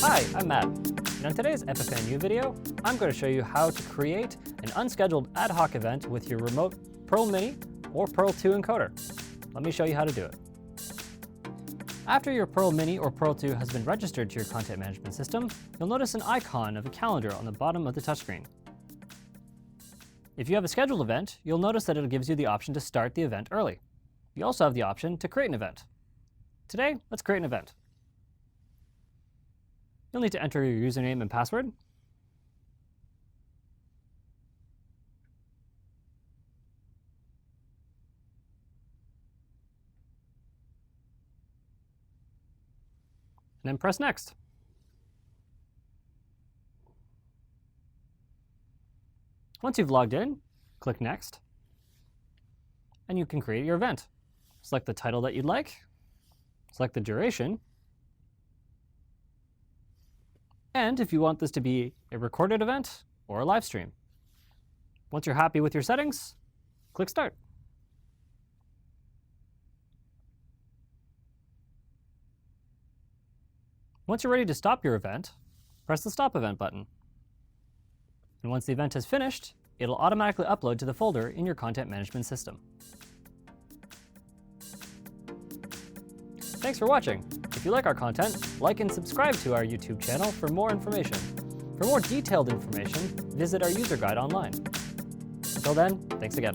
Hi, I'm Matt, and in today's Epiphan U video, I'm going to show you how to create an unscheduled ad hoc event with your remote Perl Mini or Perl 2 encoder. Let me show you how to do it. After your Perl Mini or Perl 2 has been registered to your content management system, you'll notice an icon of a calendar on the bottom of the touchscreen. If you have a scheduled event, you'll notice that it gives you the option to start the event early. You also have the option to create an event. Today, let's create an event. You'll need to enter your username and password. And then press Next. Once you've logged in, click Next, and you can create your event. Select the title that you'd like, select the duration, and if you want this to be a recorded event or a live stream. Once you're happy with your settings, click Start. Once you're ready to stop your event, press the Stop Event button. And once the event has finished, it'll automatically upload to the folder in your content management system. Thanks for watching. If you like our content, like and subscribe to our YouTube channel for more information. For more detailed information, visit our user guide online. Until then, thanks again.